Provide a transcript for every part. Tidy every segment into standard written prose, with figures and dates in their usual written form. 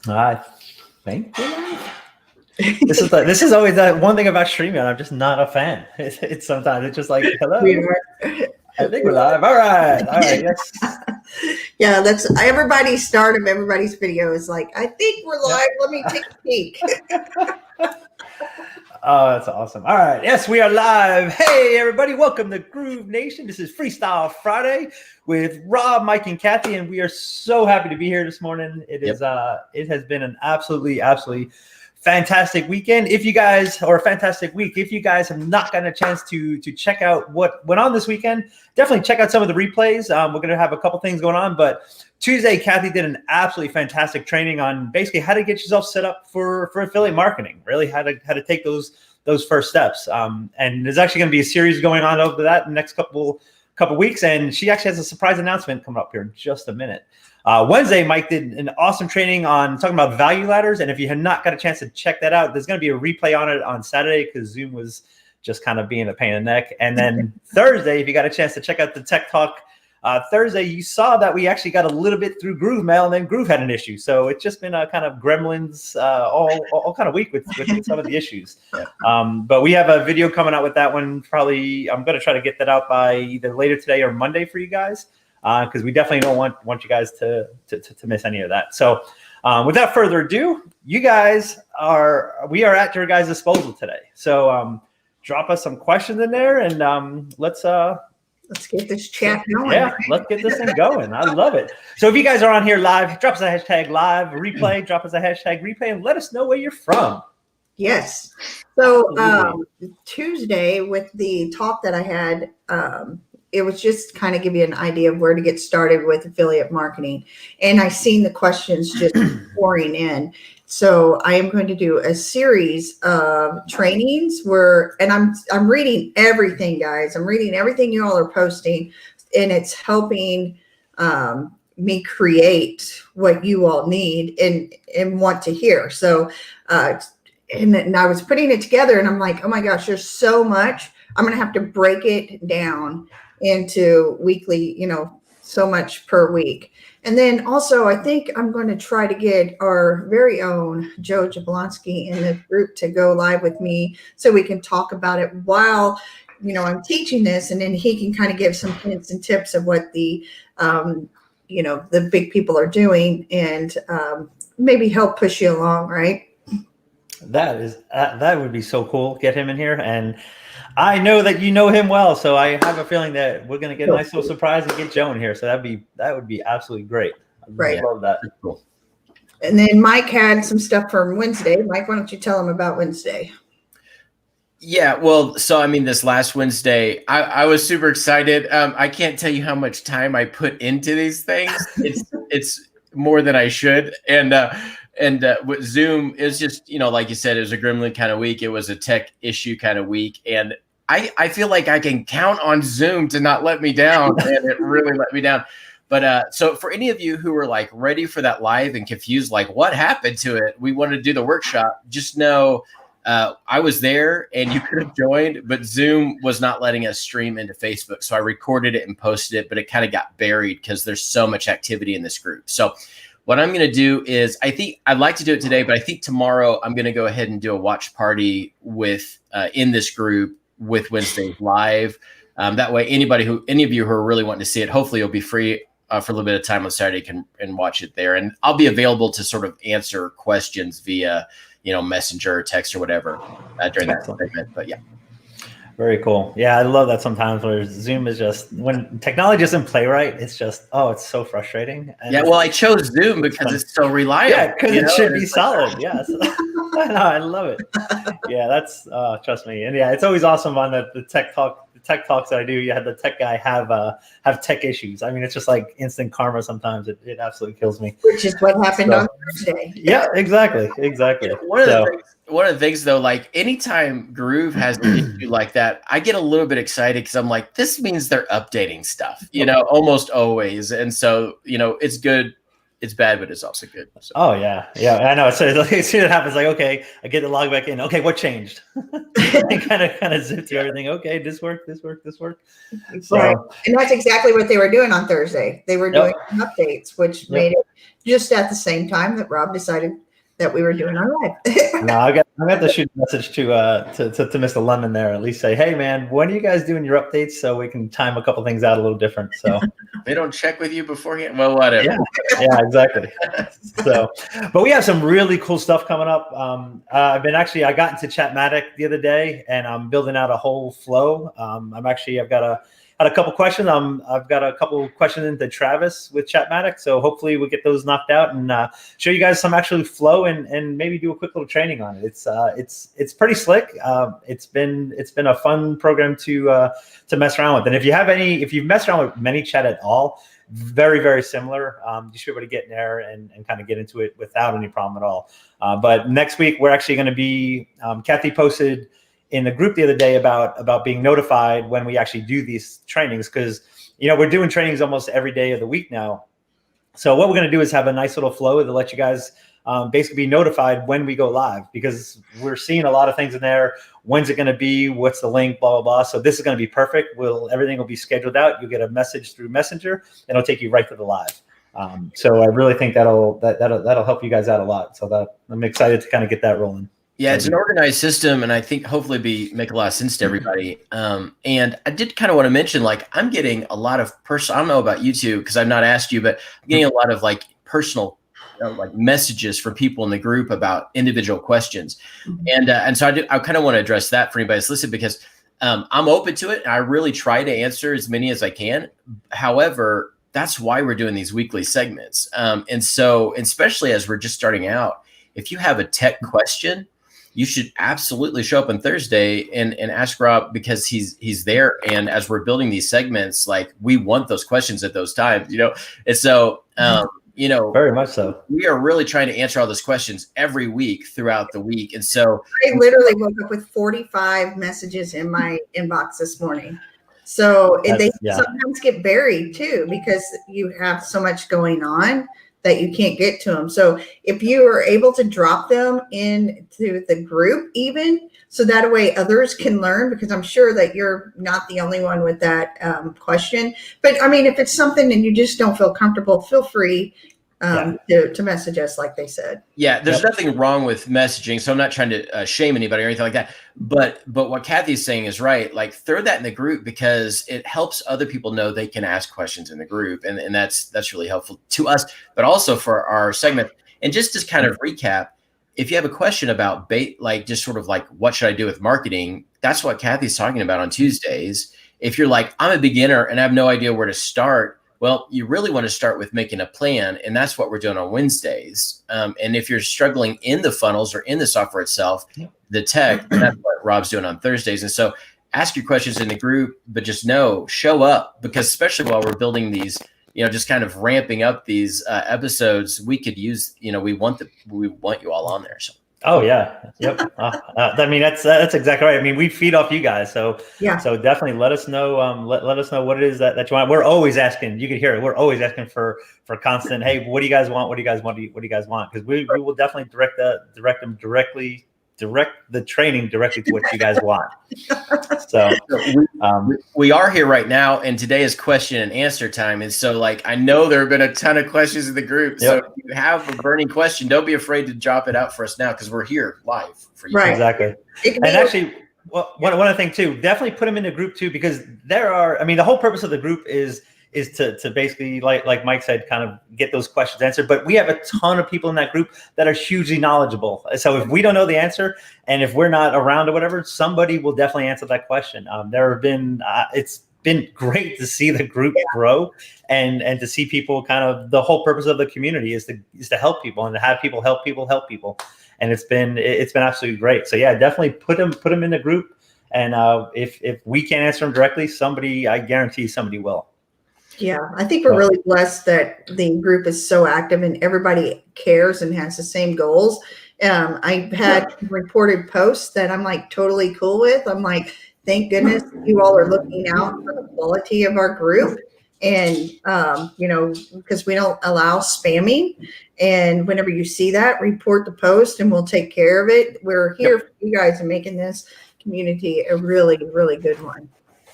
I think we're live. This is always that one thing about streaming. I'm just not a fan. It's sometimes it's just like We hello. are. I think we're live. All right. Yes. Yeah, that's everybody's start of everybody's video is like, I think we're Yep. live. Let me take a peek. Oh, that's awesome. All right. Yes, we are live. Hey, everybody. Welcome to Groove Nation. This is Freestyle Friday with Rob, Mike, and Kathy, and we are so happy to be here this morning. It has been an absolutely fantastic weekend. If you guys, or a fantastic week, if you guys have not gotten a chance to check out what went on this weekend, definitely check out some of the replays. We're going to have a couple things going on, but Tuesday, Kathy did an absolutely fantastic training on basically how to get yourself set up for affiliate marketing, really how to take those first steps. And there's actually going to be a series going on over that in the next couple weeks. And she actually has a surprise announcement coming up here in just a minute. Wednesday, Mike did an awesome training on talking about value ladders. And if you have not got a chance to check that out, there's going to be a replay on it on Saturday because Zoom was just kind of being a pain in the neck. And then Thursday, if you got a chance to check out the Tech Talk Thursday, you saw that we actually got a little bit through Groove Mail, and then Groove had an issue. So it's just been a kind of gremlins all kind of week with some of the issues. But we have a video coming out with that one. Probably I'm going to try to get that out by either later today or Monday for you guys, because we definitely don't want you guys to miss any of that. So without further ado, we are at your guys' disposal today. So drop us some questions in there, and Let's get this chat going. Yeah, let's get this thing going. I love it. So if you guys are on here live, drop us a hashtag live replay, drop us a hashtag replay, and let us know where you're from. Yes. So Tuesday with the talk that I had, it was just kind of give you an idea of where to get started with affiliate marketing. And I seen the questions just pouring in. So I am going to do a series of trainings and I'm reading everything, guys. I'm reading everything you all are posting, and it's helping me create what you all need and want to hear. So, and I was putting it together, and I'm like, oh my gosh, there's so much. I'm going to have to break it down into weekly, so much per week. And then also, I think I'm going to try to get our very own Joe Jablonski in the group to go live with me so we can talk about it while, I'm teaching this, and then he can kind of give some hints and tips of what the big people are doing, and maybe help push you along, right? That would be so cool. Get him in here, and I know that you know him well, so I have a feeling that we're going to get a nice little surprise and get Joe in here. So that would be absolutely great. Right. I love that. Cool. And then Mike had some stuff from Wednesday. Mike, why don't you tell him about Wednesday? Yeah, well, so this last Wednesday, I was super excited. I can't tell you how much time I put into these things. It's more than I should, and with Zoom, it was just like you said, it was a gremlin kind of week. It was a tech issue kind of week, and I feel like I can count on Zoom to not let me down, and it really let me down. But so for any of you who were like ready for that live and confused, like what happened to it, we wanted to do the workshop. Just know I was there and you could have joined, but Zoom was not letting us stream into Facebook. So I recorded it and posted it, but it kind of got buried because there's so much activity in this group. So what I'm going to do is, I think I'd like to do it today, but I think tomorrow I'm going to go ahead and do a watch party with in this group with Wednesday live. That way, any of you who are really wanting to see it, hopefully you'll be free for a little bit of time on Saturday and watch it there. And I'll be available to sort of answer questions via Messenger or text or whatever during that segment. But yeah. Very cool. Yeah, I love that sometimes where Zoom is just, when technology doesn't play right, it's just, it's so frustrating. And yeah, well, I chose Zoom because it's so reliable. Yeah, because it should be solid. Yes. I love it. Yeah, that's, trust me. And yeah, it's always awesome on the tech talks that I do. You have the tech guy have tech issues. It's just like instant karma sometimes. It absolutely kills me. Which is what happened on Thursday. Yeah, exactly. One of the things though, like anytime Groove has an issue like that, I get a little bit excited because I'm like, this means they're updating stuff, almost always. And so, it's good it's bad, but it's also good. So. Oh yeah, I know. So like, as soon as it happens, like, okay, I get the log back in. Okay, what changed? And kind of zip through everything. Okay, this worked. So, right, and that's exactly what they were doing on Thursday. They were doing updates, which made it just at the same time that Rob decided that we were doing our live. No, I got to shoot a message to Mr. Lemon there. At least say, hey man, when are you guys doing your updates so we can time a couple things out a little different? So they don't check with you beforehand. Well, whatever. Yeah, exactly. So, but we have some really cool stuff coming up. I got into Chatmatic the other day, and I'm building out a whole flow. Had a couple questions. I've got a couple questions into Travis with Chatmatic, so hopefully we'll get those knocked out and show you guys some actual flow and maybe do a quick little training on it. It's pretty slick. It's been a fun program to mess around with. And if you've messed around with ManyChat at all, very, very similar. You should be able to get in there and kind of get into it without any problem at all. But next week we're actually going to be. Kathy posted in the group the other day about being notified when we actually do these trainings, because we're doing trainings almost every day of the week now. So what we're going to do is have a nice little flow to let you guys basically be notified when we go live, because we're seeing a lot of things in there. When's it going to be? What's the link? Blah, blah, blah. So this is going to be perfect. Everything will be scheduled out. You'll get a message through Messenger, and it'll take you right to the live. So I really think that'll help you guys out a lot. So that I'm excited to kind of get that rolling. Yeah, it's an organized system, and I think hopefully make a lot of sense to everybody. And I did kind of want to mention, like, I'm getting a lot of personal. I don't know about you two because I've not asked you, but I'm getting a lot of like personal, like messages from people in the group about individual questions, and so I kind of want to address that for anybody that's listening, because I'm open to it. And I really try to answer as many as I can. However, that's why we're doing these weekly segments, and so especially as we're just starting out, if you have a tech question, you should absolutely show up on Thursday and ask Rob, because he's there. And as we're building these segments, like, we want those questions at those times, And so, very much so. We are really trying to answer all those questions every week throughout the week. And so I literally woke up with 45 messages in my inbox this morning. So they sometimes get buried too, because you have so much going on that you can't get to them. So if you are able to drop them into the group, even so that way others can learn, because I'm sure that you're not the only one with that question. But I mean, if it's something and you just don't feel comfortable, feel free to message us, like they said. Yeah, there's nothing wrong with messaging, so I'm not trying to shame anybody or anything like that. But what Kathy's saying is right. Like, throw that in the group, because it helps other people know they can ask questions in the group, and that's really helpful to us, but also for our segment. And just to kind of recap, if you have a question about like just sort of like what should I do with marketing, that's what Kathy's talking about on Tuesdays. If you're like, I'm a beginner and I have no idea where to start, well, you really want to start with making a plan, and that's what we're doing on Wednesdays. And if you're struggling in the funnels or in the software itself, the tech, that's what Rob's doing on Thursdays. And so ask your questions in the group, but just show up, because especially while we're building these, just kind of ramping up these episodes, we could use, we want you all on there. So. Oh yeah. Yep. I mean, that's exactly right. I mean, we feed off you guys. So So definitely let us know. Let us know what it is that you want. We're always asking, you can hear it. We're always asking for constant, hey, what do you guys want? What do you guys want? What do you guys want? Because we will definitely direct the training directly to what you guys want. So we are here right now, and today is question and answer time. And so, like, I know there have been a ton of questions in the group. So if you have a burning question, don't be afraid to drop it out for us now, because we're here live for you. Right. Exactly. And actually, one other thing too, definitely put them in a group too, because the whole purpose of the group is to basically, like Mike said, kind of get those questions answered. But we have a ton of people in that group that are hugely knowledgeable. So if we don't know the answer, and if we're not around or whatever, somebody will definitely answer that question. It's been great to see the group grow and to see people kind of, the whole purpose of the community is to help people and to have people help people. And it's been absolutely great. So yeah, definitely put them in the group. And if we can't answer them directly, I guarantee somebody will. Yeah, I think we're really blessed that the group is so active and everybody cares and has the same goals. I've had reported posts that I'm like totally cool with. I'm like, thank goodness you all are looking out for the quality of our group. And, because we don't allow spamming. And whenever you see that, report the post and we'll take care of it. We're here for you guys and making this community a really, really good one.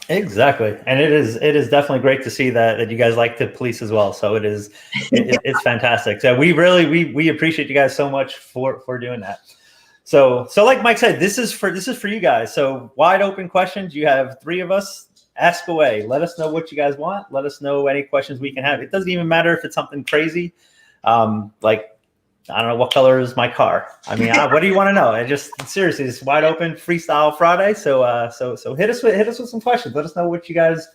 Exactly. And it is definitely great to see that you guys like to police as well. So it's fantastic. So we appreciate you guys so much for doing that. So like Mike said, this is for you guys. So wide open questions. You have 3 of us. Ask away. Let us know what you guys want. Let us know any questions we can have. It doesn't even matter if it's something crazy. Like, I don't know, what color is my car? I mean, what do you want to know? Seriously, it's wide open Freestyle Friday. So hit us with some questions. Let us know what you guys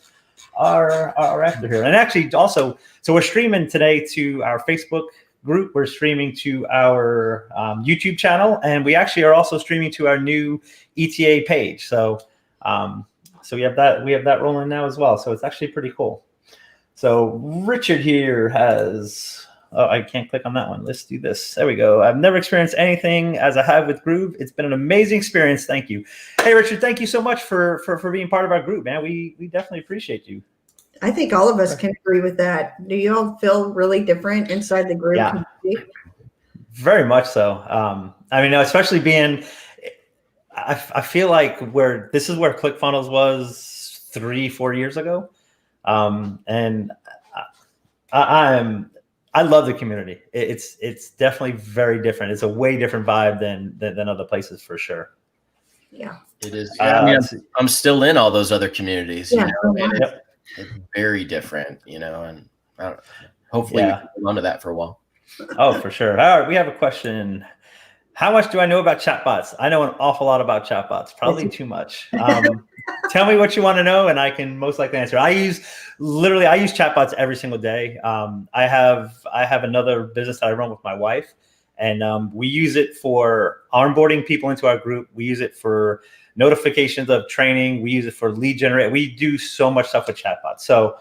are after here. And actually also, so we're streaming today to our Facebook group. We're streaming to our YouTube channel, and we actually are also streaming to our new ETA page. So we have that rolling now as well. So it's actually pretty cool. So Richard here has, I can't click on that one. Let's do this. There we go. I've never experienced anything as I have with Groove. It's been an amazing experience. Thank you. Hey, Richard, thank you so much for being part of our group, man. We definitely appreciate you. I think all of us can agree with that. Do you all feel really different inside the group? Yeah, very much so. I mean, especially being, I feel like this is where ClickFunnels was 3-4 years ago. And I love the community. It's definitely very different. It's a way different vibe than other places for sure. Yeah, it is. Yeah, I mean, I'm still in all those other communities. Yeah, it's very different, and hopefully we can hold on to that for a while. Oh, for sure. All right, we have a question. How much do I know about chatbots? I know an awful lot about chatbots, probably too much. Tell me what you want to know, and I can most likely answer. I use chatbots every single day. I have another business that I run with my wife, and we use it for onboarding people into our group. We use it for notifications of training. We use it for lead generate. We do so much stuff with chatbots. So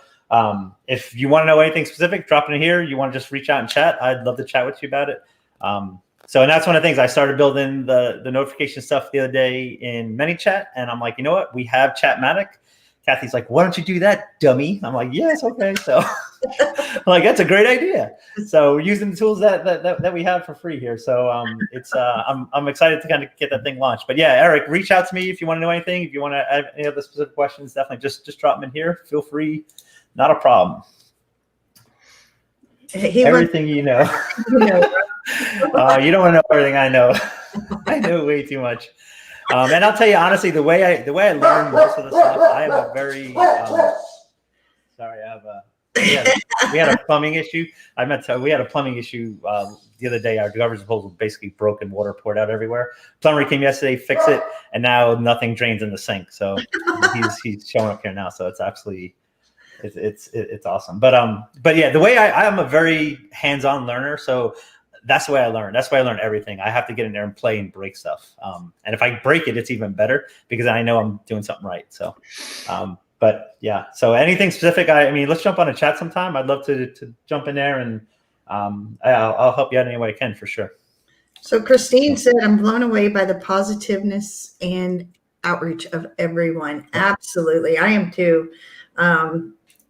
if you want to know anything specific, drop it in here. You want to just reach out and chat, I'd love to chat with you about it. And that's one of the things I started building the notification stuff the other day in ManyChat. And I'm like, you know what? We have Chatmatic. Kathy's like, why don't you do that, dummy? I'm like, yes, okay. So I'm like, that's a great idea. So we're using the tools that we have for free here. So I'm excited to kind of get that thing launched. But yeah, Eric, reach out to me if you want to know anything. If you want to add any other specific questions, definitely just drop them in here. Feel free. Not a problem. Everything you know. You don't want to know everything I know. I know way too much. And I'll tell you honestly, the way I learned most of the stuff, I have a very sorry, we had a plumbing issue. We had a plumbing issue the other day. Our garbage disposal basically broke and water poured out everywhere. Plumber came yesterday, fixed it, and now nothing drains in the sink. So he's showing up here now. So it's actually it's awesome. But yeah, the way I'm a very hands-on learner. So that's the way I learn. That's why I learn everything. I have to get in there and play and break stuff. And if I break it, it's even better because I know I'm doing something right. So, but yeah, so anything specific, I mean, let's jump on a chat sometime. I'd love to jump in there and I'll help you out any way I can for sure. So Christine said, I'm blown away by the positiveness and outreach of everyone. Absolutely. I am too.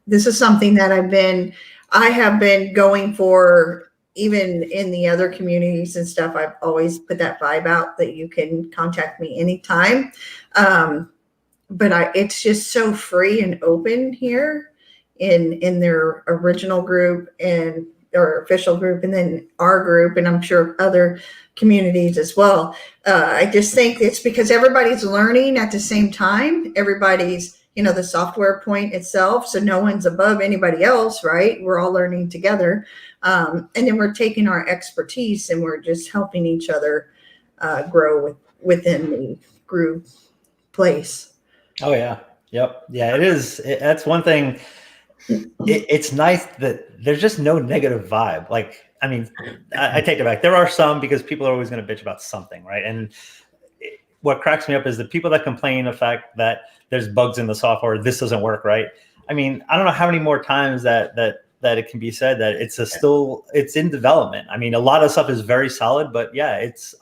This is something that I have been going for. Even in the other communities and stuff, I've always put that vibe out that you can contact me anytime. But it's just so free and open here in their original group and or official group, and then our group, and I'm sure other communities as well. I just think it's because everybody's learning at the same time. Everybody's, the software point itself. So no one's above anybody else, right? We're all learning together. And then we're taking our expertise and we're just helping each other grow within the group place. Oh yeah. Yep. Yeah, it is. That's one thing. It's nice that there's just no negative vibe. Like, I mean, I take it back. There are some because people are always going to bitch about something, right? And what cracks me up is the people that complain the fact that there's bugs in the software, this doesn't work right. I mean, I don't know how many more times that it can be said that it's in development. I mean, a lot of stuff is very solid, but yeah, it's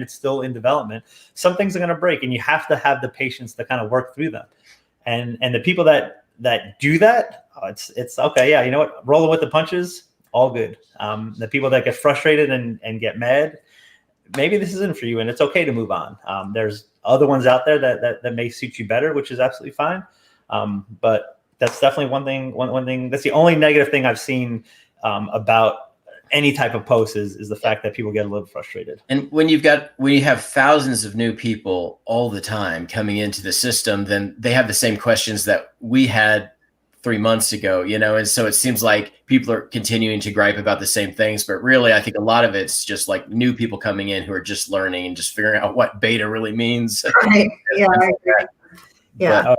still in development. Some things are going to break, and you have to have the patience to kind of work through them. And the people that do that, it's okay. Yeah, you know what? Rolling with the punches, all good. The people that get frustrated and get mad, maybe this isn't for you, and it's okay to move on. There's other ones out there that may suit you better, which is absolutely fine. But that's definitely one thing. One thing. That's the only negative thing I've seen about any type of post is the fact that people get a little frustrated. And when you have thousands of new people all the time coming into the system, then they have the same questions that we had 3 months ago, and so it seems like people are continuing to gripe about the same things, but really I think a lot of it's just like new people coming in who are just learning and just figuring out what beta really means. Right. Yeah, I agree. Yeah. But,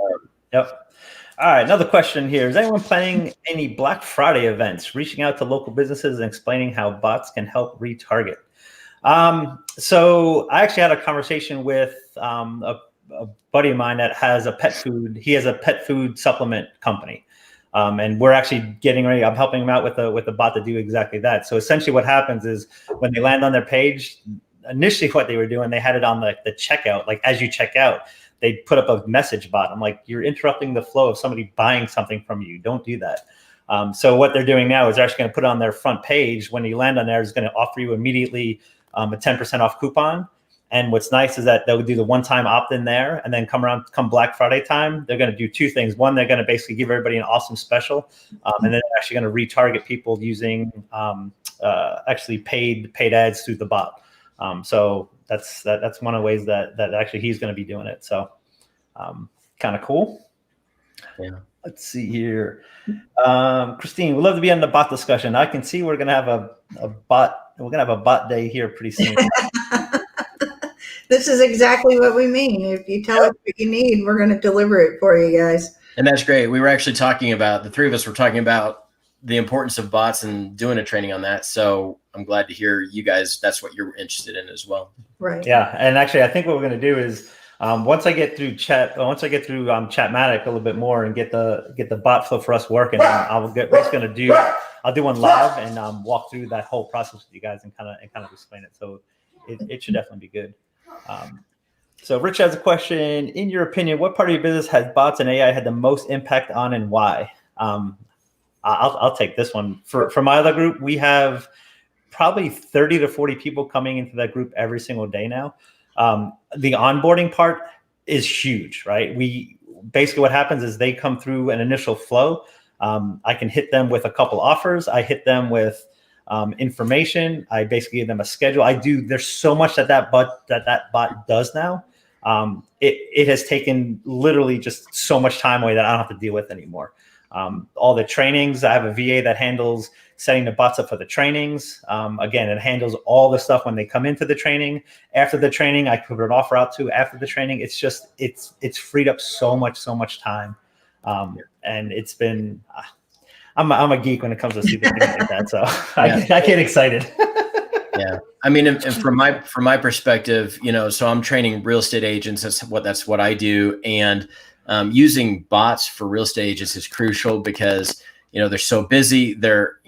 yep. All right, another question here. Is anyone planning any Black Friday events, reaching out to local businesses and explaining how bots can help retarget? So I actually had a conversation with a buddy of mine that has a pet food. He has a pet food supplement company. And we're actually getting ready. I'm helping him out with a bot to do exactly that. So essentially what happens is when they land on their page, initially what they were doing, they had it on the checkout. Like as you check out, they put up a message bot. I'm like, you're interrupting the flow of somebody buying something from you. Don't do that. So what they're doing now is they're actually going to put it on their front page. When you land on there, it's going to offer you immediately a 10% off coupon. And what's nice is that they'll do the one-time opt-in there, and then come Black Friday time, they're going to do two things. One, they're going to basically give everybody an awesome special, and then they're actually going to retarget people using actually paid ads through the bot. So that's one of the ways that actually he's going to be doing it. So kind of cool. Yeah. Let's see here. Christine, we'd love to be on the bot discussion. I can see we're going to have a bot. We're going to have a bot day here pretty soon. This is exactly what we mean. If you tell us what you need, we're going to deliver it for you guys. And that's great. We were actually talking about, the three of us were talking about the importance of bots and doing a training on that. So I'm glad to hear you guys, that's what you're interested in as well. Right. Yeah. And actually, I think what we're going to do is once I get through Chatmatic a little bit more and get the bot flow for us working, I'll do one live and walk through that whole process with you guys and kind of explain it. So it should definitely be good. So Rich has a question. In your opinion, what part of your business has bots and AI had the most impact on, and why? I'll take this one. For my other group, we have probably 30 to 40 people coming into that group every single day now. The onboarding part is huge, right? Basically what happens is they come through an initial flow. I can hit them with a couple offers. I hit them with information. I basically give them a schedule. There's so much that bot does now. It has taken literally just so much time away that I don't have to deal with anymore. All the trainings, I have a VA that handles setting the bots up for the trainings. Again, it handles all the stuff when they come into the training. After the training, I put an offer out to after the training. It's just, it's freed up so much time. And it's been, I'm a geek when it comes to stupid things like that. So I get excited. Yeah. I mean, and from my perspective, so I'm training real estate agents. That's what I do. And using bots for real estate agents is crucial because, they're so busy. They're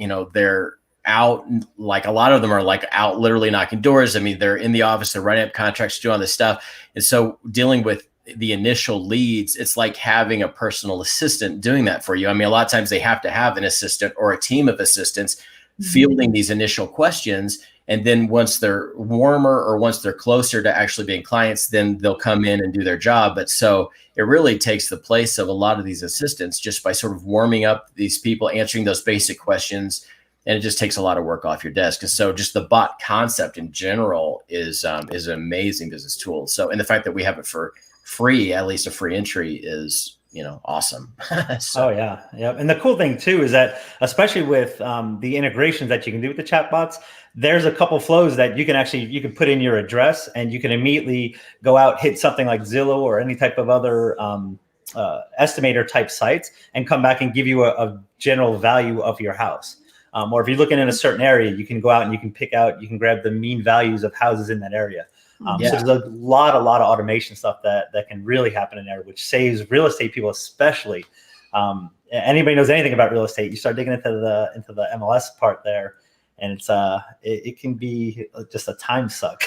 out, like a lot of them are like out literally knocking doors. I mean, they're in the office, they're writing up contracts, doing all this stuff. And so dealing with the initial leads, it's like having a personal assistant doing that for you. I mean, a lot of times they have to have an assistant or a team of assistants fielding these initial questions. And then once they're warmer or once they're closer to actually being clients, then they'll come in and do their job. But so it really takes the place of a lot of these assistants just by sort of warming up these people, answering those basic questions. And it just takes a lot of work off your desk. And so just the bot concept in general is an amazing business tool. So, and the fact that we have it for free, at least a free entry, is awesome. So. Oh yeah. And the cool thing too is that, especially with the integrations that you can do with the chatbots, there's a couple flows that you can put in your address and you can immediately go out, hit something like Zillow or any type of other estimator type sites and come back and give you a general value of your house. Or if you're looking in a certain area, you can go out and you can grab the mean values of houses in that area. So there's a lot of automation stuff that can really happen in there, which saves real estate people, especially. Anybody knows anything about real estate, you start digging into the MLS part there, and it can be just a time suck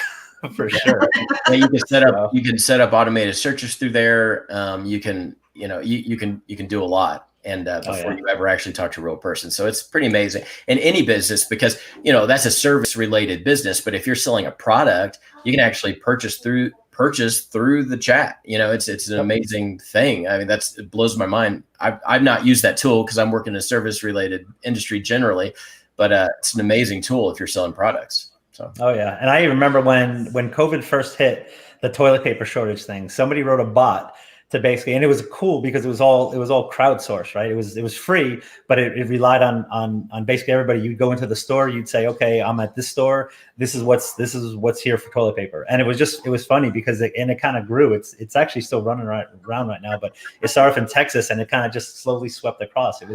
for sure. Yeah, you can set up automated searches through there. You can do a lot. and before you ever actually talk to a real person. So it's pretty amazing in any business, because that's a service related business. But if you're selling a product, you can actually purchase through the chat. It's an amazing thing. I mean, it blows my mind. I've not used that tool because I'm working in a service related industry generally, but it's an amazing tool if you're selling products. So. Oh yeah, and I remember when COVID first hit, the toilet paper shortage thing. Somebody wrote a bot to basically, and it was cool because it was all crowdsourced, right? It was free, but it relied on basically everybody. You'd go into the store, you'd say, okay, I'm at this store. This is what's here for toilet paper, and it was funny because it kind of grew. It's actually still running around right now, but it started off in Texas and it kind of just slowly swept across. It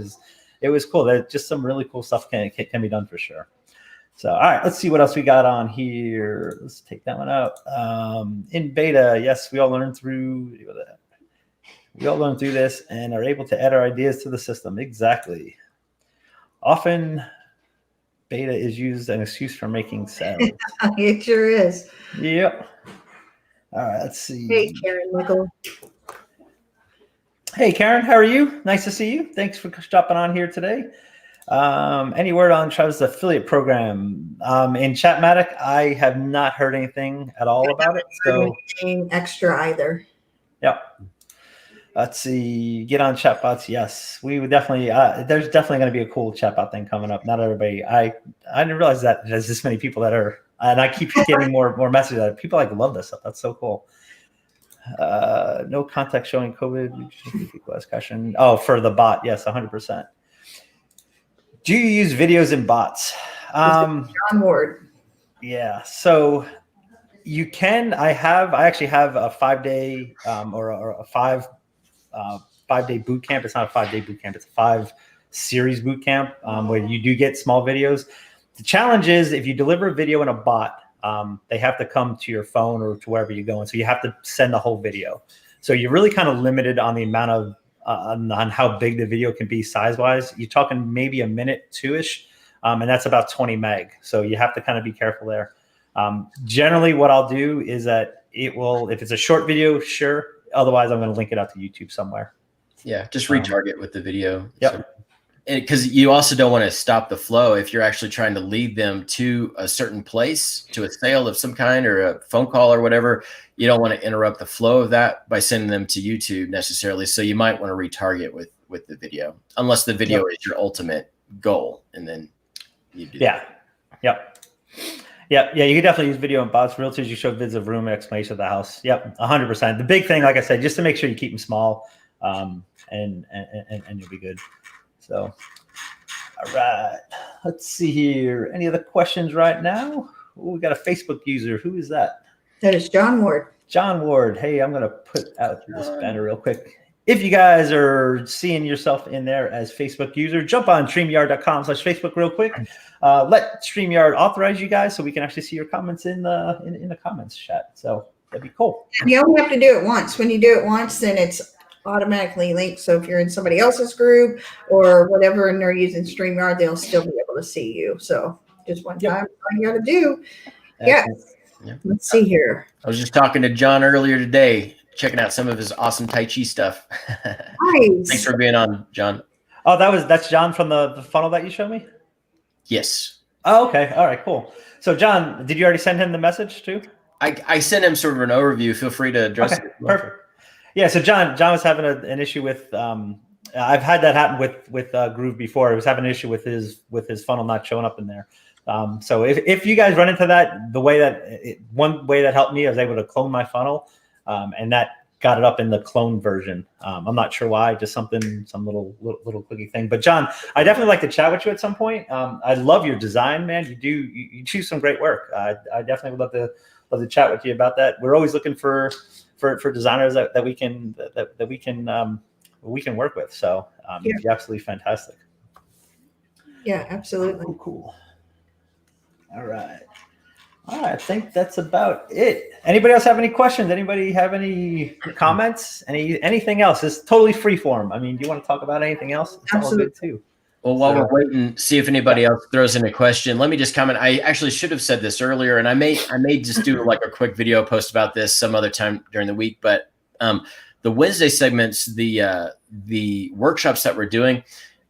was cool. There's just some really cool stuff can be done for sure. So, all right, let's see what else we got on here. Let's take that one out. In beta, yes, we all learn through this and are able to add our ideas to the system. Exactly. Often, beta is used as an excuse for making sales. It sure is. Yep. All right, let's see. Hey, Karen Michael. Hey, Karen, how are you? Nice to see you. Thanks for stopping on here today. Any word on Travis' affiliate program? In Chatmatic, I have not heard anything at all about it. So extra either. Yep. Let's see. Get on chatbots. Yes, we would definitely. There's definitely going to be a cool chatbot thing coming up. Not everybody. I didn't realize that there's this many people that are, and I keep getting more messages that people love this stuff. That's so cool. No context showing COVID. People ask question. Oh, for the bot, yes, 100%. Do you use videos in bots? John Ward. Yeah, so you can. I actually have a 5-day or a 5-day boot camp. It's not a 5-day boot camp. It's a 5-series boot camp where you do get small videos. The challenge is if you deliver a video in a bot, they have to come to your phone or to wherever you're going. So you have to send the whole video. So you're really kind of limited on the amount of on how big the video can be size-wise. You're talking maybe a minute, 2-ish, and that's about 20 meg. So you have to kind of be careful there. Generally, what I'll do is that it will, if it's a short video, sure. Otherwise, I'm going to link it out to YouTube somewhere. Yeah, just retarget with the video. Yep. So, because you also don't want to stop the flow if you're actually trying to lead them to a certain place, to a sale of some kind or a phone call or whatever. You don't want to interrupt the flow of that by sending them to YouTube necessarily. So you might want to retarget with the video, unless the video is your ultimate goal, and then you do. Yeah. Yep. Yeah, you can definitely use video in bots. Realtors, you show vids of room explanation of the house. Yep, 100%. The big thing, like I said, just to make sure you keep them small, and you'll be good. So, all right. Let's see here. Any other questions right now? Ooh, we got a Facebook user. Who is that? That is John Ward. John Ward. Hey, I'm going to put out this banner real quick. If you guys are seeing yourself in there as Facebook user, jump on StreamYard.com/Facebook real quick. Let StreamYard authorize you guys so we can actually see your comments in the comments chat. So that'd be cool. You only have to do it once. When you do it once, then it's automatically linked. So if you're in somebody else's group or whatever and they're using StreamYard, they'll still be able to see you. So just one time, all you got to do. Yeah. Let's see here. I was just talking to John earlier today, checking out some of his awesome Tai Chi stuff. Nice. Thanks for being on, John. Oh, that's John from the funnel that you showed me? Yes. Oh, okay. All right, cool. So John, did you already send him the message too? I sent him sort of an overview. Feel free to address it. Perfect. Yeah, so John was having an issue with I've had that happen with Groove before. He was having an issue with his funnel not showing up in there. So if you guys run into that, one way that helped me, I was able to clone my funnel, and that got it up in the clone version. I'm not sure why, just some little clicky thing. But John, I definitely like to chat with you at some point. I love your design, man. You choose some great work. I definitely would love to chat with you about that. We're always looking for designers that we can work with. So you're absolutely fantastic. Yeah, absolutely. Cool. All right. I think that's about it. Anybody else have any questions? Anybody have any comments? Anything else? It's totally free form. I mean, do you want to talk about anything else? It's Absolutely. all good too. Well, while we're waiting, see if anybody else throws in a question. Let me just comment. I actually should have said this earlier, and I may just do like a quick video post about this some other time during the week. But the Wednesday segments, the workshops that we're doing,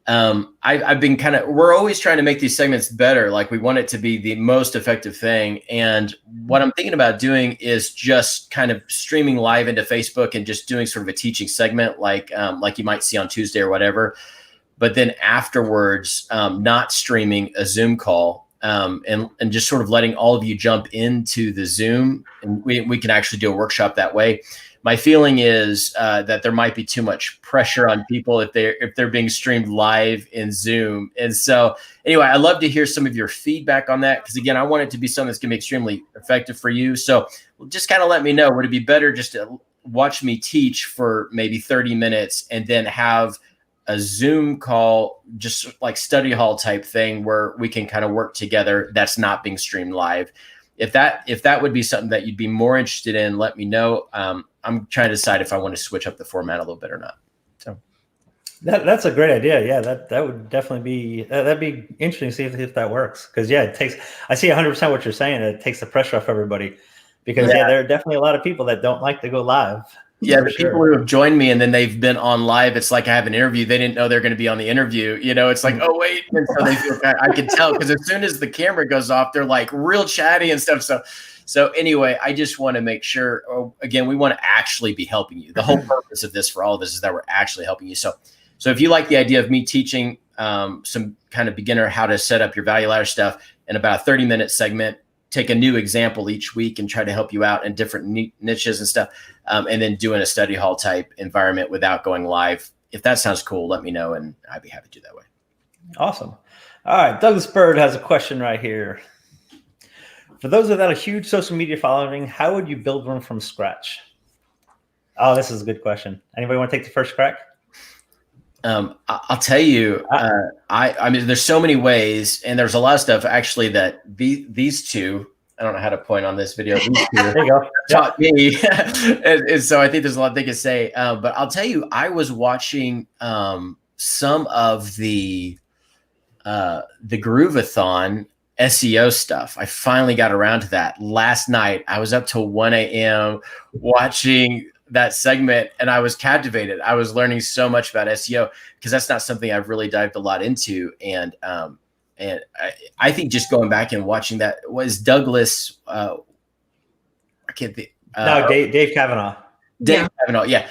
I've been we're always trying to make these segments better. Like, we want it to be the most effective thing. And what I'm thinking about doing is just kind of streaming live into Facebook and just doing sort of a teaching segment, like you might see on Tuesday or whatever. But then afterwards, not streaming a Zoom call, and just sort of letting all of you jump into the Zoom, and we can actually do a workshop that way. My feeling is that there might be too much pressure on people if they're being streamed live in Zoom. And so anyway, I'd love to hear some of your feedback on that, because again, I want it to be something that's going to be extremely effective for you. So just kind of let me know, would it be better just to watch me teach for maybe 30 minutes and then have a Zoom call, just like study hall type thing, where we can kind of work together that's not being streamed live? If that would be something that you'd be more interested in, let me know. I'm trying to decide if I want to switch up the format a little bit or not. So that's a great idea. Yeah, that would definitely be that'd be interesting to see if that works. Because yeah, I see 100% what you're saying. It takes the pressure off everybody, because there are definitely a lot of people that don't like to go live. Yeah, the people who have joined me and then they've been on live, it's like I have an interview. They didn't know they're going to be on the interview. It's like, oh, wait. And so they feel I can tell, because as soon as the camera goes off, they're like real chatty and stuff. So anyway, I just want to make sure, again, we want to actually be helping you. The whole purpose of this, for all of this, is that we're actually helping you. So if you like the idea of me teaching some kind of beginner how to set up your value ladder stuff in about a 30-minute segment, take a new example each week and try to help you out in different niches and stuff, and then doing a study hall type environment without going live. If that sounds cool, let me know, and I'd be happy to do that way. Awesome. All right. Douglas Bird has a question right here. For those without a huge social media following, how would you build one from scratch? Oh, this is a good question. Anybody want to take the first crack? I'll tell you, I mean, there's so many ways, and there's a lot of stuff actually that these two, I don't know how to point on this video. These two there you go. taught me. and so I think there's a lot they can say, but I'll tell you, I was watching some of the Groovathon SEO stuff. I finally got around to that last night. I was up till 1 a.m. watching that segment, and I was captivated. I was learning so much about SEO, because that's not something I've really dived a lot into. And I think just going back and watching that was Douglas. I can't think. No, Dave Kavanaugh. Kavanaugh, yeah.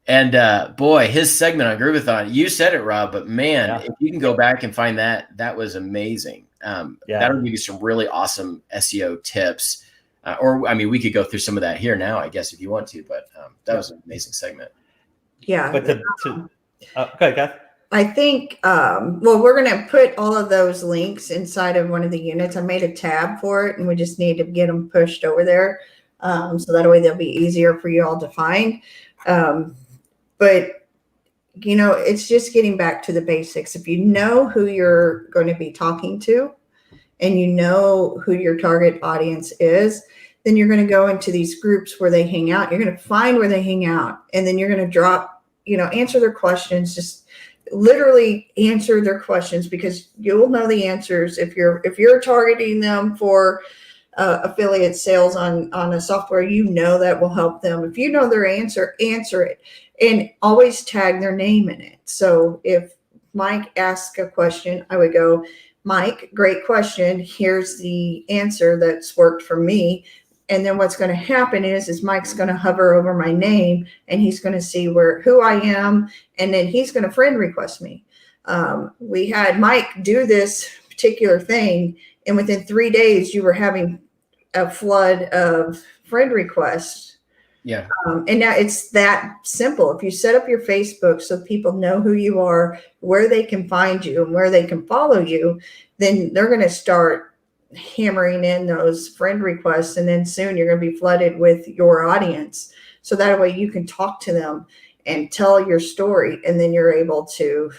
And boy, his segment on Groovathon, you said it, Rob, but man, if you can go back and find that was amazing. That'll give you some really awesome SEO tips. Or, I mean, we could go through some of that here now, I guess, if you want to, but that was an amazing segment. Yeah. But go ahead, Kath. I think, well, we're going to put all of those links inside of one of the units. I made a tab for it, and we just need to get them pushed over there. So that way they'll be easier for you all to find. But, it's just getting back to the basics. If you know who you're going to be talking to, and you know who your target audience is, then you're going to go into these groups where they hang out. You're going to find where they hang out, and then you're going to drop, answer their questions. Just literally answer their questions, because you'll know the answers. If you're targeting them for affiliate sales on a software, that will help them. If you know their answer it, and always tag their name in it. So if Mike asks a question, I would go, Mike, great question. Here's the answer that's worked for me. And then what's going to happen is Mike's going to hover over my name, and he's going to see who I am. And then he's going to friend request me. We had Mike do this particular thing, and within 3 days you were having a flood of friend requests. Yeah. And now it's that simple. If you set up your Facebook so people know who you are, where they can find you, and where they can follow you, then they're going to start hammering in those friend requests. And then soon you're going to be flooded with your audience. So that way you can talk to them and tell your story. And then you're able to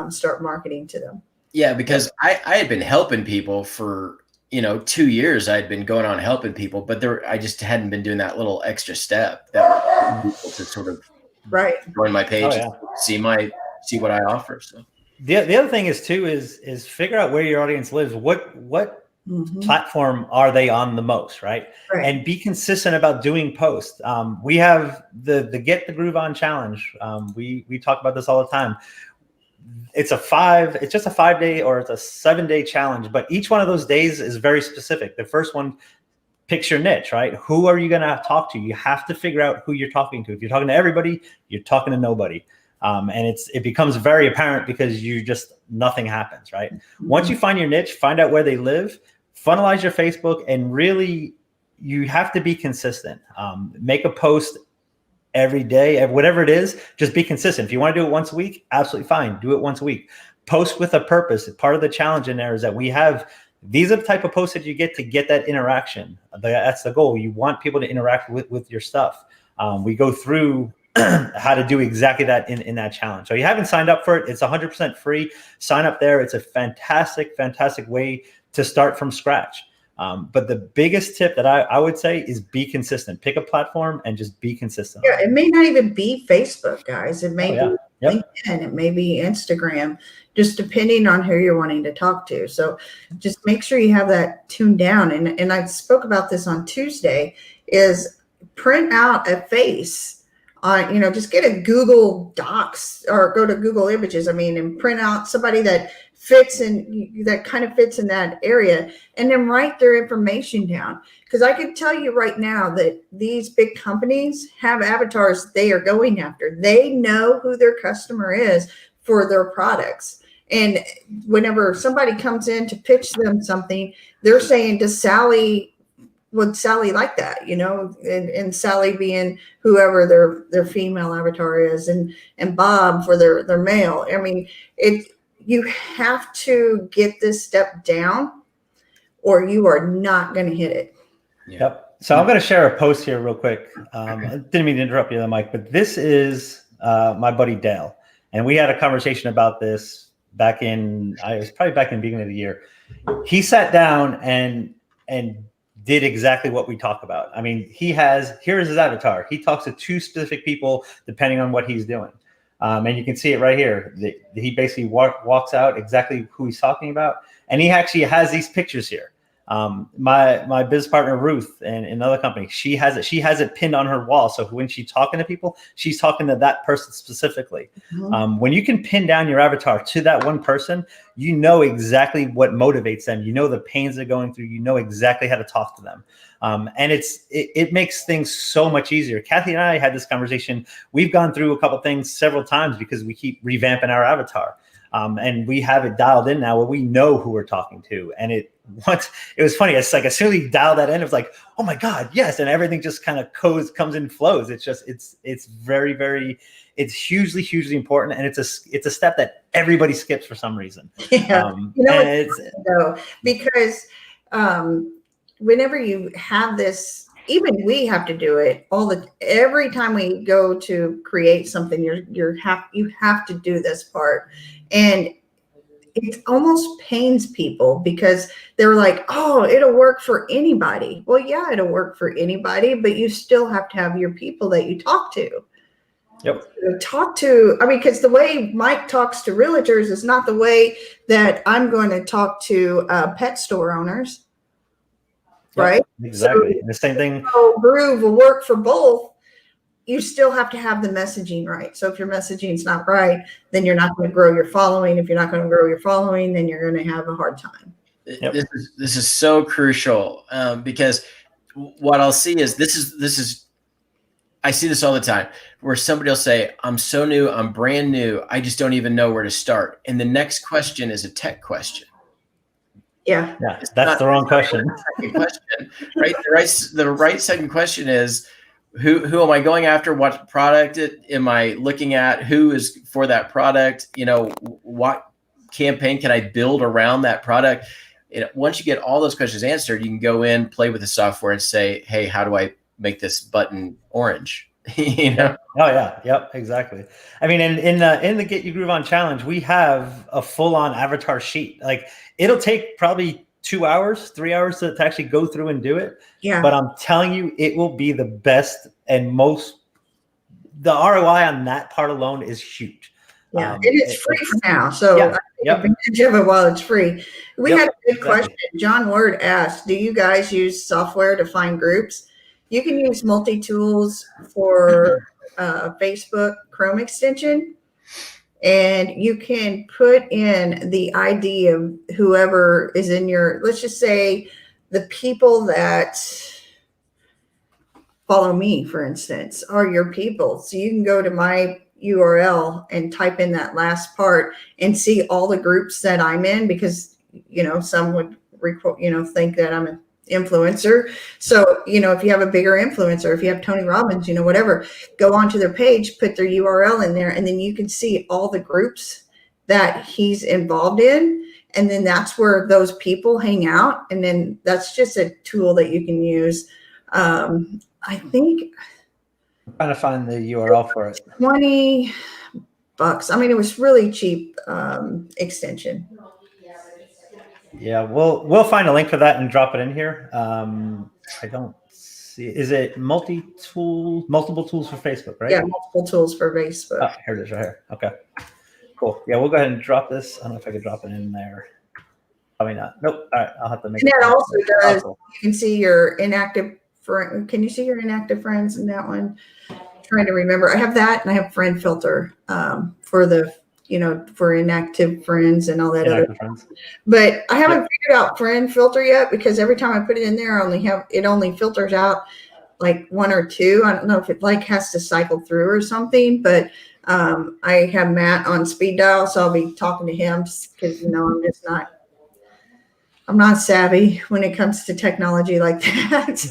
start marketing to them. Yeah, because I had been helping people for 2 years. I'd been going on helping people, but I just hadn't been doing that little extra step that people to sort of join my page, and see what I offer. So the other thing is figure out where your audience lives. What platform are they on the most, right? And be consistent about doing posts. We have the Get the Groove On challenge. We talk about this all the time. It's just a 5-day or it's a 7-day challenge, but each one of those days is very specific. The first one, picks your niche, right? Who are you going to talk to? You have to figure out who you're talking to. If you're talking to everybody, you're talking to nobody. And it becomes very apparent because nothing happens, right? Once you find your niche, find out where they live, funnelize your Facebook, and really you have to be consistent. Make a post every day, whatever it is, just be consistent. If you want to do it once a week, absolutely fine. Do it once a week. Post with a purpose. Part of the challenge in there is that these are the type of posts that you get to get that interaction. That's the goal. You want people to interact with your stuff. We go through how to do exactly that in that challenge. So you haven't signed up for it. It's 100% free. Sign up there. It's a fantastic, fantastic way to start from scratch. But the biggest tip that I would say is be consistent. Pick a platform and just be consistent. Yeah, it may not even be Facebook, guys. It may be LinkedIn. It may be Instagram, just depending on who you're wanting to talk to. So just make sure you have that tuned down. And I spoke about this on Tuesday, is print out a face on, just get a Google Docs or go to Google Images, and print out somebody that kind of fits in that area, and then write their information down. Because I can tell you right now that these big companies have avatars they are going after. They know who their customer is for their products. And whenever somebody comes in to pitch them something, they're saying, would Sally like that? And Sally being whoever their female avatar is, and Bob for their male. You have to get this step down or you are not going to hit it. Yep. So I'm going to share a post here real quick. I didn't mean to interrupt you, Mike, but this is my buddy Dale. And we had a conversation about this it was probably back in the beginning of the year. He sat down and did exactly what we talk about. Here's his avatar. He talks to 2 specific people depending on what he's doing. And you can see it right here. He basically walks out exactly who he's talking about. And he actually has these pictures here. My business partner, Ruth, in another company, she has it pinned on her wall. So when she's talking to people, she's talking to that person specifically. Mm-hmm. When you can pin down your avatar to that one person, you know exactly what motivates them. You know the pains they're going through. You know exactly how to talk to them. And it makes things so much easier. Kathy and I had this conversation. We've gone through a couple things several times because we keep revamping our avatar. And we have it dialed in now where we know who we're talking to. And it was funny. It's like as soon as we dial that in, it's like, oh my God, yes. And everything just kind of comes in flows. It's very, very, it's hugely, hugely important. And it's a step that everybody skips for some reason. Yeah. Because whenever you have this, even we have to do it every time we go to create something, you have to do this part. And it almost pains people because they're like, oh, it'll work for anybody. Well, yeah, it'll work for anybody, but you still have to have your people that you talk to. Yep. Because the way Mike talks to realtors is not the way that I'm going to talk to pet store owners. Yep, right? Exactly. So, the same thing. Groove will work for both. You still have to have the messaging right. So if your messaging is not right, then you're not going to grow your following. If you're not going to grow your following, then you're going to have a hard time. Yep. This is so crucial because what I'll see is this is I see this all the time where somebody will say, I'm so new, I'm brand new, I just don't even know where to start. And the next question is a tech question. Yeah, that's the wrong question. Right? The right second question is, who am I going after? What product am I looking at? Who is for that product? What campaign can I build around that product? Once you get all those questions answered, you can go in, play with the software and say, hey, how do I make this button orange? Oh yeah. Yep. Exactly. In the Get Your Groove On challenge, we have a full-on avatar sheet. Like it'll take probably 2 hours, 3 hours to actually go through and do it. Yeah. But I'm telling you, it will be the best and the ROI on that part alone is huge. Yeah. It is free for now. So yeah. advantage of it while it's free. We had a good exactly. question. John Word asked, do you guys use software to find groups? You can use multi-tools for Facebook Chrome extension, and you can put in the ID of whoever is in your, let's just say the people that follow me, for instance, are your people. So you can go to my URL and type in that last part and see all the groups that I'm in, because, some would think that I'm an influencer. So, if you have a bigger influencer, if you have Tony Robbins, whatever, go onto their page, put their URL in there, and then you can see all the groups that he's involved in. And then that's where those people hang out. And then that's just a tool that you can use. I think I'm trying to find the URL for it. $20. I mean, it was really cheap extension. Yeah, we'll find a link for that and drop it in here. I don't see. Is it multiple tools for Facebook, right? Yeah, multiple tools for Facebook. Oh, here it is, right here. Okay, cool. Yeah, we'll go ahead and drop this. I don't know if I could drop it in there. Probably not. Nope. All right, I'll have to make. And that also does. Cool. You can see your inactive. Can you see your inactive friends in that one? I'm trying to remember. I have that, and I have friend filter for the for inactive friends and all that other friends. But I haven't figured out friend filter yet, because every time I put it in there, it only filters out like one or two. I don't know if it has to cycle through or something, but I have Matt on speed dial, so I'll be talking to him because I'm not savvy when it comes to technology like that.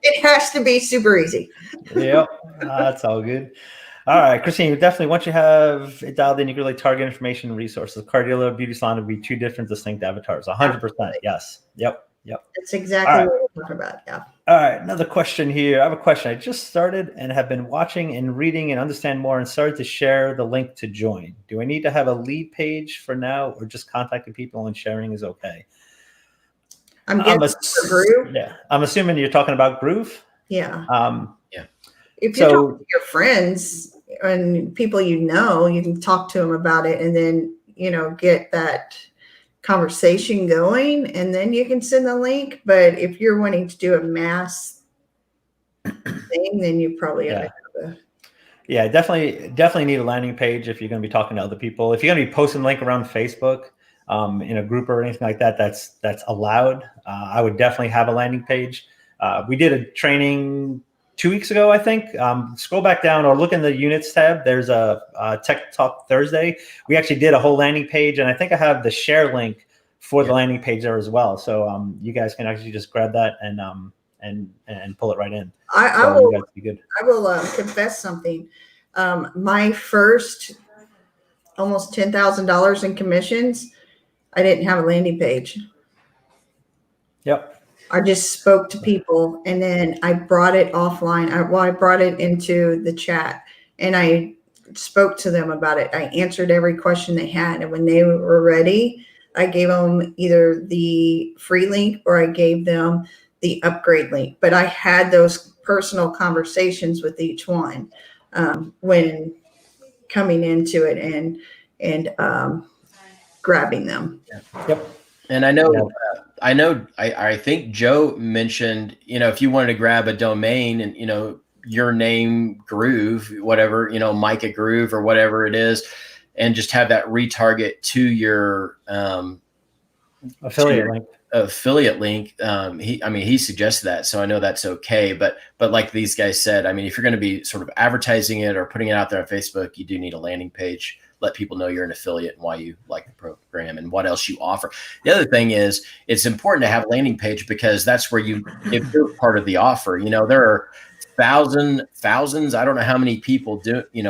It has to be super easy. Yep, that's all good. All right, Christine, definitely once you have it dialed in, you can really target information and resources. Car dealer, beauty salon would be two different distinct avatars. 100%. Yes. Yep. That's exactly what we're talking about. Yeah. All right, another question here. I have a question. I just started and have been watching and reading and understand more and started to share the link to join. Do I need to have a lead page for now, or just contacting people and sharing is okay? I'm Groove. Yeah, I'm assuming you're talking about Groove. Yeah. Yeah. If you're talking to your friends and people you can talk to them about it, and then get that conversation going, and then you can send the link. But if you're wanting to do a mass thing, then you probably have to. Yeah, definitely need a landing page if you're going to be talking to other people. If you're going to be posting a link around Facebook, in a group or anything like that, that's allowed. I would definitely have a landing page. We did a training 2 weeks ago, I think. Scroll back down or look in the units tab. There's a Tech Talk Thursday. We actually did a whole landing page, and I think I have the share link for the landing page there as well. So you guys can actually just grab that and pull it right in. I will confess something. My first almost $10,000 in commissions, I didn't have a landing page. Yep. I just spoke to people, and then I brought it offline. I brought it into the chat, and I spoke to them about it. I answered every question they had, and when they were ready, I gave them either the free link or I gave them the upgrade link. But I had those personal conversations with each one when coming into it and grabbing them. Yep. And I think Joe mentioned, if you wanted to grab a domain and, your name Groove, whatever, Micah Groove or whatever it is, and just have that retarget to your affiliate link. He suggested that, so I know that's okay. But like these guys said, if you're going to be sort of advertising it or putting it out there on Facebook, you do need a landing page. Let people know you're an affiliate and why you like the program and what else you offer. The other thing is it's important to have a landing page, because that's where if you're part of the offer, there are thousands. I don't know how many people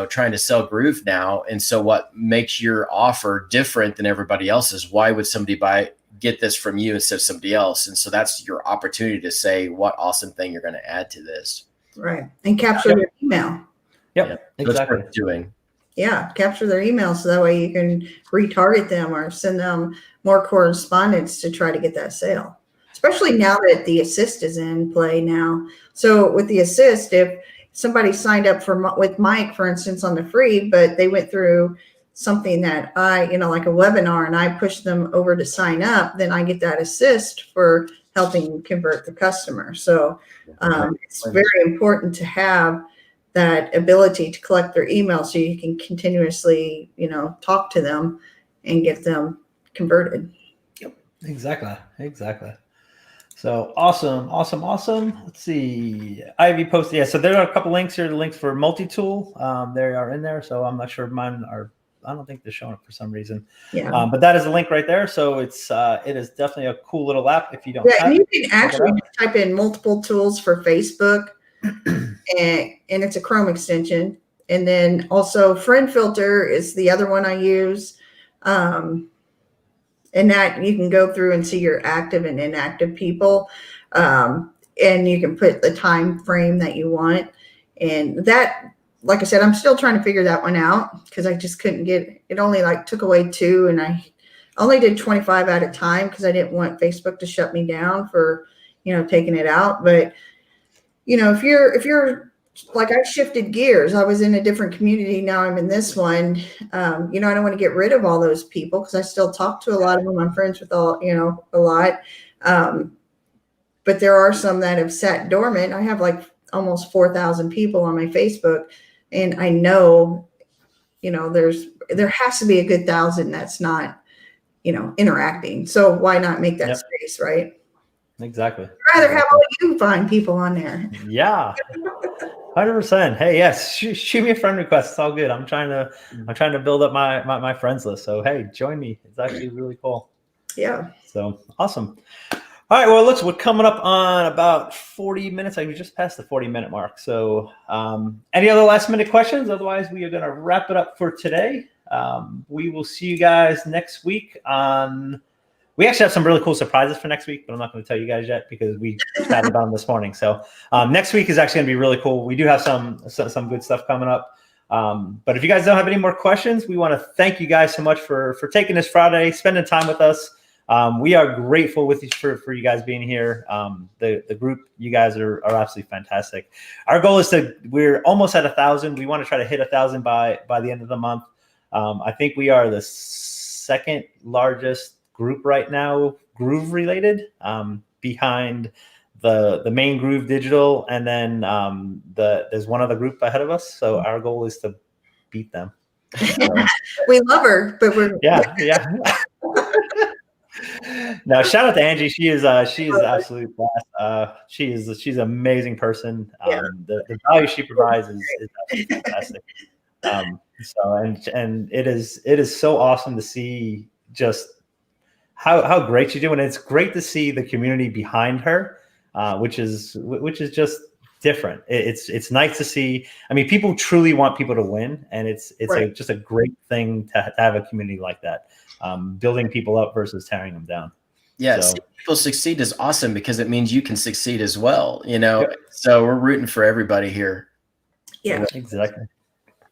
trying to sell Groove now. And so what makes your offer different than everybody else's? Why would somebody get this from you instead of somebody else? And so that's your opportunity to say what awesome thing you're going to add to this. Right. And capture their email. Yep. Exactly. That's what it's doing. Yeah, capture their email so that way you can retarget them or send them more correspondence to try to get that sale. Especially now that the assist is in play now. So with the assist, if somebody signed up with Mike, for instance, on the free, but they went through something that I, like a webinar, and I push them over to sign up, then I get that assist for helping convert the customer. So it's very important to have that ability to collect their email so you can continuously, talk to them and get them converted. Yep, exactly. So awesome. Let's see. Ivy posted. Yeah, so there are a couple links here. The links for multi-tool. They are in there. So I'm not sure mine are. I don't think they're showing up for some reason. Yeah. But that is a link right there. So it is definitely a cool little app. If you don't. Yeah, you can actually type in multiple tools for Facebook, and it's a Chrome extension. And then also Friend Filter is the other one I use. And that you can go through and see your active and inactive people. And you can put the time frame that you want. And that, like I said, I'm still trying to figure that one out because I just couldn't get it. Only took away 2, and I only did 25 at a time because I didn't want Facebook to shut me down for, taking it out. But, if you're like, I shifted gears. I was in a different community. Now I'm in this one. I don't want to get rid of all those people because I still talk to a lot of them. I'm friends with a lot. But there are some that have sat dormant. I have almost 4,000 people on my Facebook, and I know, there has to be a good 1,000 that's not, interacting. So why not make that space, right? Exactly. I'd rather have all you fine people on there. Yeah. 100%. Hey, yes, shoot me a friend request. It's all good. I'm trying to build up my friends list. So hey, join me. It's actually really cool. Yeah. So awesome. All right. Well, we're coming up on about 40 minutes. We just passed the 40-minute mark. So any other last minute questions? Otherwise, we are going to wrap it up for today. We will see you guys next week on. We actually have some really cool surprises for next week, but I'm not going to tell you guys yet because we chatted about them this morning. So next week is actually going to be really cool. We do have some good stuff coming up. But if you guys don't have any more questions, we want to thank you guys so much for taking this Friday, spending time with us. We are grateful for you guys being here. The group, you guys are absolutely fantastic. Our goal is we're almost at 1,000. We want to try to hit 1,000 by the end of the month. I think we are the second largest group right now, Groove related, behind the main Groove Digital, and then there's one other group ahead of us. So our goal is to beat them. We love her, but we're yeah. Now shout out to Angie. She is absolute blast. She's an amazing person. The value she provides is absolutely fantastic. And it is so awesome to see just how great she's doing. It's great to see the community behind her, which is just different. It's nice to see. I mean, people truly want people to win, and it's right. Just a great thing to have a community like that, building people up versus tearing them down. Yeah, seeing people succeed is awesome because it means you can succeed as well. So we're rooting for everybody here. Yeah, exactly.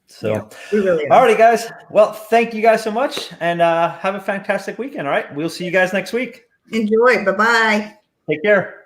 So, yeah, we really all righty, guys. Well, thank you guys so much, and have a fantastic weekend. All right, we'll see you guys next week. Enjoy. Bye-bye. Take care.